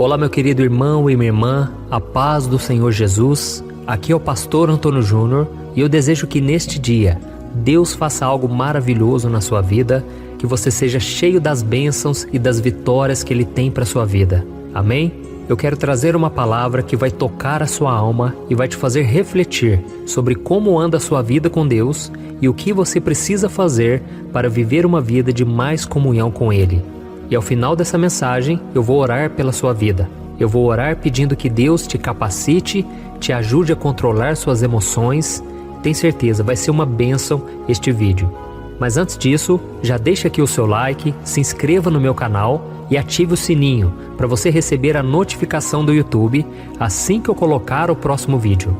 Olá, meu querido irmão e minha irmã, a paz do Senhor Jesus. Aqui é o pastor Antônio Júnior e eu desejo que neste dia Deus faça algo maravilhoso na sua vida, que você seja cheio das bênçãos e das vitórias que Ele tem para a sua vida. Amém? Eu quero trazer uma palavra que vai tocar a sua alma e vai te fazer refletir sobre como anda a sua vida com Deus e o que você precisa fazer para viver uma vida de mais comunhão com Ele. E ao final dessa mensagem, eu vou orar pela sua vida. Eu vou orar pedindo que Deus te capacite, te ajude a controlar suas emoções. Tenho certeza, vai ser uma bênção este vídeo. Mas antes disso, já deixa aqui o seu like, se inscreva no meu canal e ative o sininho para você receber a notificação do YouTube assim que eu colocar o próximo vídeo.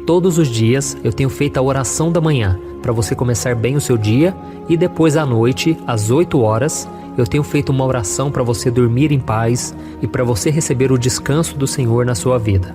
Todos os dias eu tenho feito a oração da manhã para você começar bem o seu dia e depois à noite, às 8 horas, eu tenho feito uma oração para você dormir em paz e para você receber o descanso do Senhor na sua vida.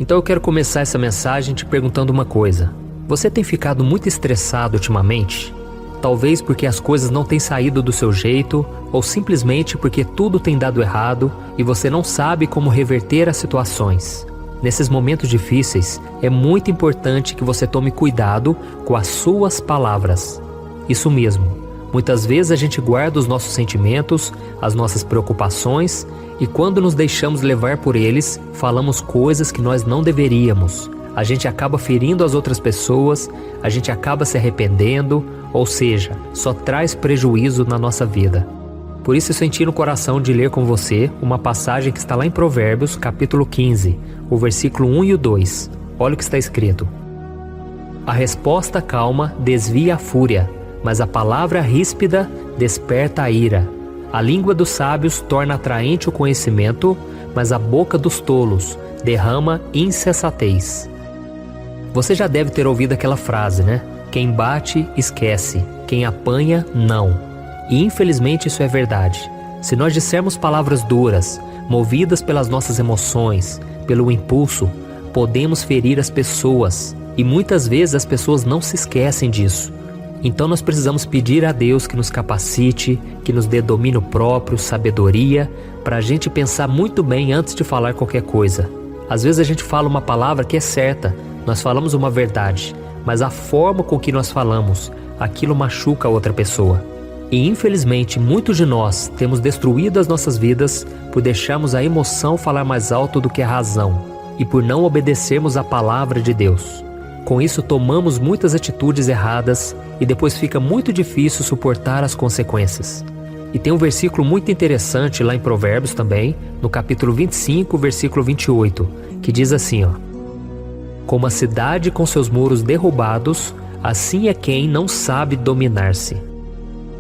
Então eu quero começar essa mensagem te perguntando uma coisa. Você tem ficado muito estressado ultimamente? Talvez porque as coisas não têm saído do seu jeito ou simplesmente porque tudo tem dado errado e você não sabe como reverter as situações. Nesses momentos difíceis, é muito importante que você tome cuidado com as suas palavras. Isso mesmo. Muitas vezes a gente guarda os nossos sentimentos, as nossas preocupações e quando nos deixamos levar por eles, falamos coisas que nós não deveríamos. A gente acaba ferindo as outras pessoas, a gente acaba se arrependendo, ou seja, só traz prejuízo na nossa vida. Por isso eu senti no coração de ler com você uma passagem que está lá em Provérbios, capítulo 15, o versículo 1 e o 2. Olha o que está escrito. A resposta calma desvia a fúria, mas a palavra ríspida desperta a ira. A língua dos sábios torna atraente o conhecimento, mas a boca dos tolos derrama insensatez. Você já deve ter ouvido aquela frase, né? Quem bate, esquece. Quem apanha, não. E infelizmente isso é verdade. Se nós dissermos palavras duras, movidas pelas nossas emoções, pelo impulso, podemos ferir as pessoas. E muitas vezes as pessoas não se esquecem disso. Então nós precisamos pedir a Deus que nos capacite, que nos dê domínio próprio, sabedoria, para a gente pensar muito bem antes de falar qualquer coisa. Às vezes a gente fala uma palavra que é certa, nós falamos uma verdade, mas a forma com que nós falamos, aquilo machuca a outra pessoa. E infelizmente muitos de nós temos destruído as nossas vidas por deixarmos a emoção falar mais alto do que a razão e por não obedecermos a palavra de Deus. Com isso tomamos muitas atitudes erradas e depois fica muito difícil suportar as consequências. E tem um versículo muito interessante lá em Provérbios também, no capítulo 25, versículo 28, que diz assim, ó: Como a cidade com seus muros derrubados, assim é quem não sabe dominar-se.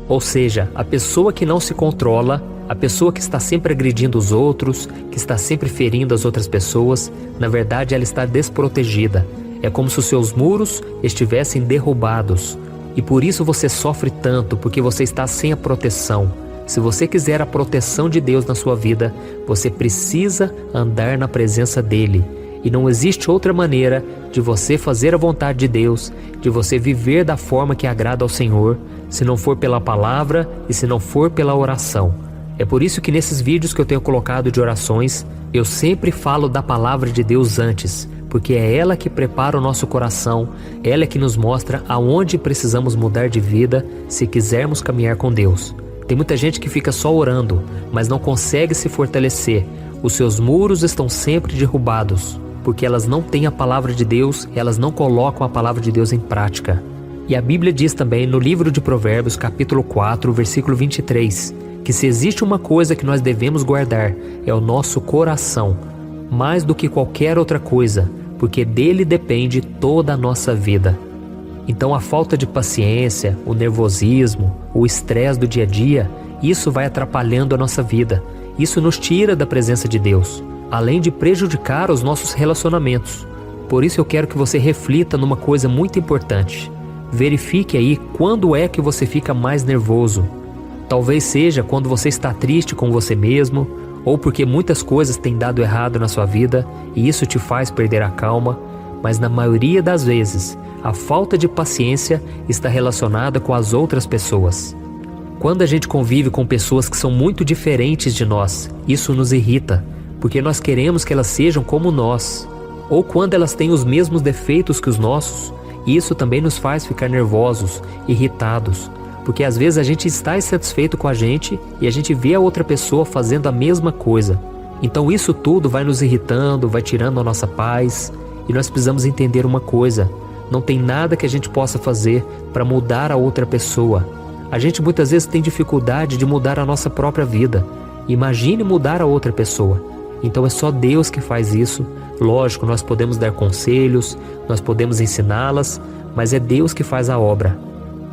Ou seja, a pessoa que não se controla, a pessoa que está sempre agredindo os outros, que está sempre ferindo as outras pessoas, na verdade ela está desprotegida. É como se os seus muros estivessem derrubados. E por isso você sofre tanto, porque você está sem a proteção. Se você quiser a proteção de Deus na sua vida, você precisa andar na presença dEle. E não existe outra maneira de você fazer a vontade de Deus, de você viver da forma que agrada ao Senhor, se não for pela palavra e se não for pela oração. É por isso que nesses vídeos que eu tenho colocado de orações, eu sempre falo da palavra de Deus antes, porque é ela que prepara o nosso coração, ela é que nos mostra aonde precisamos mudar de vida se quisermos caminhar com Deus. Tem muita gente que fica só orando, mas não consegue se fortalecer. Os seus muros estão sempre derrubados, porque elas não têm a palavra de Deus, elas não colocam a palavra de Deus em prática. E a Bíblia diz também no livro de Provérbios, capítulo 4, versículo 23, que se existe uma coisa que nós devemos guardar, é o nosso coração, mais do que qualquer outra coisa, porque dele depende toda a nossa vida. Então a falta de paciência, o nervosismo, o estresse do dia a dia, isso vai atrapalhando a nossa vida. Isso nos tira da presença de Deus, além de prejudicar os nossos relacionamentos. Por isso eu quero que você reflita numa coisa muito importante. Verifique aí quando é que você fica mais nervoso. Talvez seja quando você está triste com você mesmo, ou porque muitas coisas têm dado errado na sua vida e isso te faz perder a calma, mas na maioria das vezes, a falta de paciência está relacionada com as outras pessoas. Quando a gente convive com pessoas que são muito diferentes de nós, isso nos irrita, porque nós queremos que elas sejam como nós, ou quando elas têm os mesmos defeitos que os nossos, isso também nos faz ficar nervosos, irritados, porque às vezes a gente está insatisfeito com a gente e a gente vê a outra pessoa fazendo a mesma coisa. Então isso tudo vai nos irritando, vai tirando a nossa paz, e nós precisamos entender uma coisa: não tem nada que a gente possa fazer para mudar a outra pessoa. A gente muitas vezes tem dificuldade de mudar a nossa própria vida. Imagine mudar a outra pessoa. Então é só Deus que faz isso. Lógico, nós podemos dar conselhos, nós podemos ensiná-las, mas é Deus que faz a obra.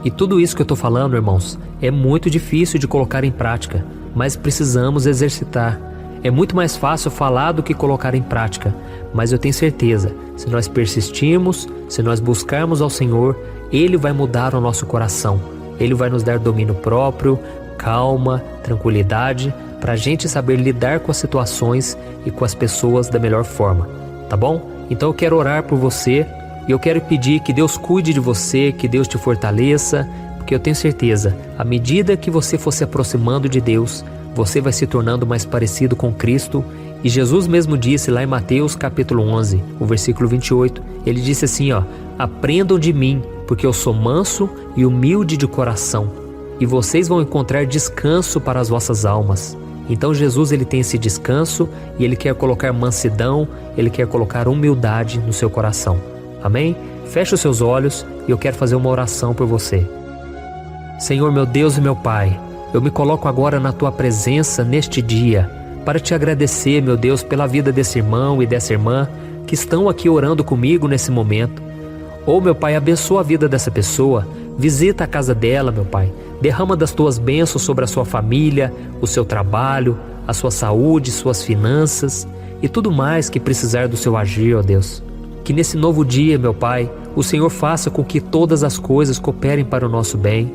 E tudo isso que eu estou falando, irmãos, é muito difícil de colocar em prática, mas precisamos exercitar. É muito mais fácil falar do que colocar em prática, mas eu tenho certeza, se nós persistirmos, se nós buscarmos ao Senhor, Ele vai mudar o nosso coração. Ele vai nos dar domínio próprio, calma, tranquilidade, para a gente saber lidar com as situações e com as pessoas da melhor forma, tá bom? Então eu quero orar por você e eu quero pedir que Deus cuide de você, que Deus te fortaleça, porque eu tenho certeza, à medida que você for se aproximando de Deus, você vai se tornando mais parecido com Cristo. E Jesus mesmo disse lá em Mateus capítulo 11, o versículo 28, ele disse assim, aprendam de mim, porque eu sou manso e humilde de coração, e vocês vão encontrar descanso para as vossas almas. Então Jesus, ele tem esse descanso e ele quer colocar mansidão, ele quer colocar humildade no seu coração. Amém? Feche os seus olhos e eu quero fazer uma oração por você. Senhor, meu Deus e meu Pai, eu me coloco agora na Tua presença neste dia para Te agradecer, meu Deus, pela vida desse irmão e dessa irmã que estão aqui orando comigo nesse momento. Meu Pai, abençoa a vida dessa pessoa, visita a casa dela, meu Pai, derrama das Tuas bênçãos sobre a sua família, o seu trabalho, a sua saúde, suas finanças e tudo mais que precisar do Seu agir, ó Deus. Que nesse novo dia, meu Pai, o Senhor faça com que todas as coisas cooperem para o nosso bem.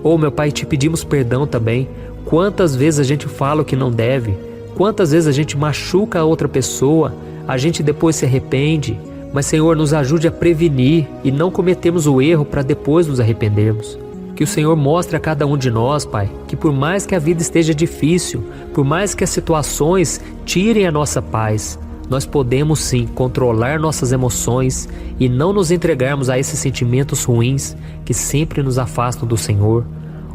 Meu Pai, Te pedimos perdão também. Quantas vezes a gente fala o que não deve, quantas vezes a gente machuca a outra pessoa, a gente depois se arrepende, mas Senhor, nos ajude a prevenir e não cometermos o erro para depois nos arrependermos. Que o Senhor mostre a cada um de nós, Pai, que por mais que a vida esteja difícil, por mais que as situações tirem a nossa paz, nós podemos sim controlar nossas emoções e não nos entregarmos a esses sentimentos ruins que sempre nos afastam do Senhor.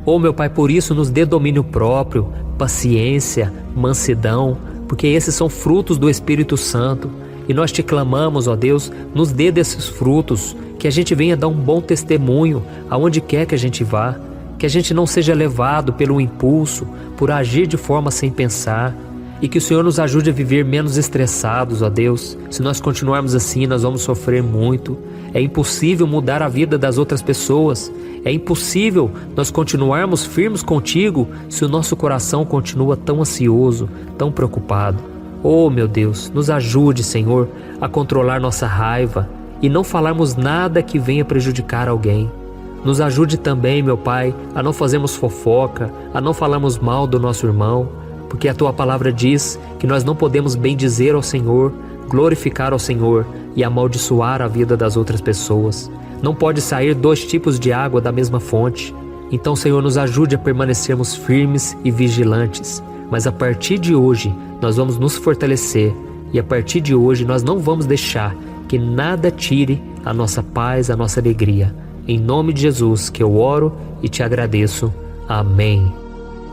Meu Pai, por isso nos dê domínio próprio, paciência, mansidão, porque esses são frutos do Espírito Santo. E nós Te clamamos, ó Deus, nos dê desses frutos, que a gente venha dar um bom testemunho aonde quer que a gente vá, que a gente não seja levado pelo impulso, por agir de forma sem pensar, e que o Senhor nos ajude a viver menos estressados, ó Deus. Se nós continuarmos assim, nós vamos sofrer muito. É impossível mudar a vida das outras pessoas. É impossível nós continuarmos firmes contigo se o nosso coração continua tão ansioso, tão preocupado. Meu Deus, nos ajude, Senhor, a controlar nossa raiva e não falarmos nada que venha prejudicar alguém. Nos ajude também, meu Pai, a não fazermos fofoca, a não falarmos mal do nosso irmão, porque a Tua palavra diz que nós não podemos bendizer ao Senhor, glorificar ao Senhor e amaldiçoar a vida das outras pessoas. Não pode sair 2 tipos de água da mesma fonte. Então, Senhor, nos ajude a permanecermos firmes e vigilantes. Mas a partir de hoje, nós vamos nos fortalecer e a partir de hoje nós não vamos deixar que nada tire a nossa paz, a nossa alegria. Em nome de Jesus que eu oro e Te agradeço. Amém.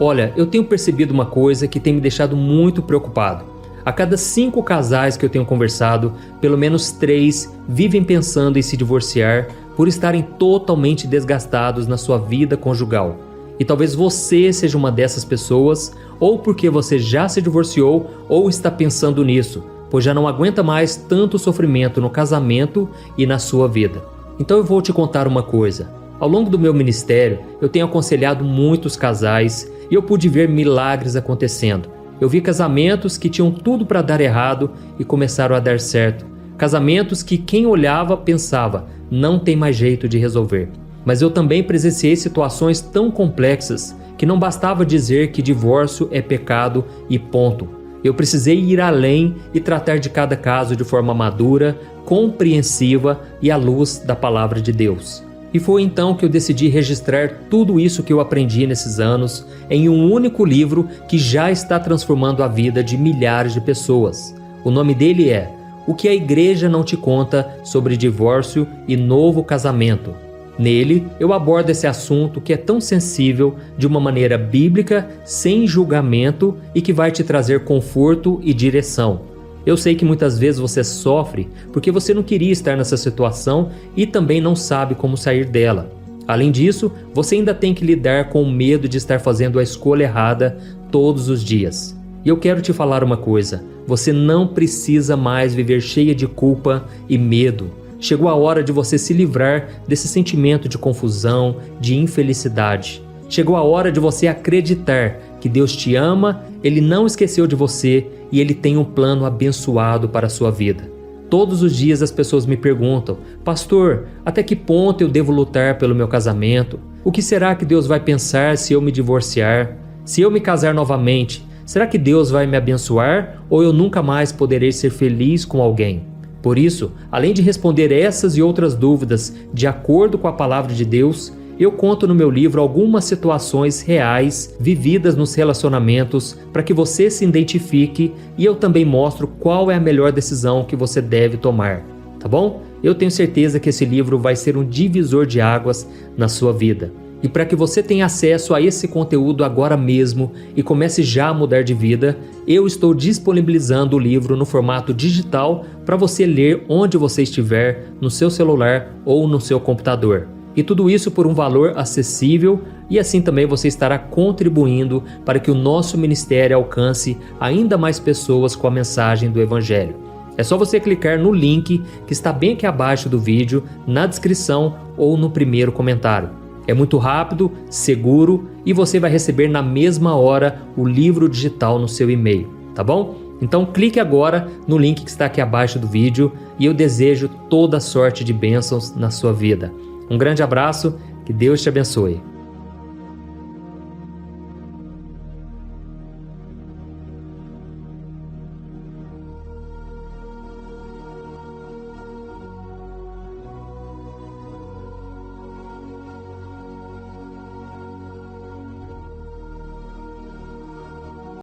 Olha, eu tenho percebido uma coisa que tem me deixado muito preocupado. A cada 5 casais que eu tenho conversado, pelo menos 3 vivem pensando em se divorciar por estarem totalmente desgastados na sua vida conjugal. E talvez você seja uma dessas pessoas, ou porque você já se divorciou ou está pensando nisso, pois já não aguenta mais tanto sofrimento no casamento e na sua vida. Então eu vou te contar uma coisa. Ao longo do meu ministério, eu tenho aconselhado muitos casais e eu pude ver milagres acontecendo. Eu vi casamentos que tinham tudo para dar errado e começaram a dar certo. Casamentos que quem olhava pensava, não tem mais jeito de resolver. Mas eu também presenciei situações tão complexas que não bastava dizer que divórcio é pecado e ponto. Eu precisei ir além e tratar de cada caso de forma madura, compreensiva e à luz da palavra de Deus. E foi então que eu decidi registrar tudo isso que eu aprendi nesses anos em um único livro que já está transformando a vida de milhares de pessoas. O nome dele é O que a Igreja Não Te Conta sobre Divórcio e Novo Casamento. Nele, eu abordo esse assunto que é tão sensível de uma maneira bíblica, sem julgamento e que vai te trazer conforto e direção. Eu sei que muitas vezes você sofre porque você não queria estar nessa situação e também não sabe como sair dela. Além disso, você ainda tem que lidar com o medo de estar fazendo a escolha errada todos os dias. E eu quero te falar uma coisa: você não precisa mais viver cheia de culpa e medo. Chegou a hora de você se livrar desse sentimento de confusão, de infelicidade. Chegou a hora de você acreditar que Deus te ama, Ele não esqueceu de você e Ele tem um plano abençoado para a sua vida. Todos os dias as pessoas me perguntam: pastor, até que ponto eu devo lutar pelo meu casamento? O que será que Deus vai pensar se eu me divorciar? Se eu me casar novamente, será que Deus vai me abençoar ou eu nunca mais poderei ser feliz com alguém? Por isso, além de responder essas e outras dúvidas de acordo com a palavra de Deus, eu conto no meu livro algumas situações reais vividas nos relacionamentos para que você se identifique, e eu também mostro qual é a melhor decisão que você deve tomar, tá bom? Eu tenho certeza que esse livro vai ser um divisor de águas na sua vida. E para que você tenha acesso a esse conteúdo agora mesmo e comece já a mudar de vida, eu estou disponibilizando o livro no formato digital para você ler onde você estiver, no seu celular ou no seu computador. E tudo isso por um valor acessível, e assim também você estará contribuindo para que o nosso ministério alcance ainda mais pessoas com a mensagem do Evangelho. É só você clicar no link que está bem aqui abaixo do vídeo, na descrição ou no primeiro comentário. É muito rápido, seguro e você vai receber na mesma hora o livro digital no seu e-mail, tá bom? Então clique agora no link que está aqui abaixo do vídeo e eu desejo toda sorte de bênçãos na sua vida. Um grande abraço, que Deus te abençoe.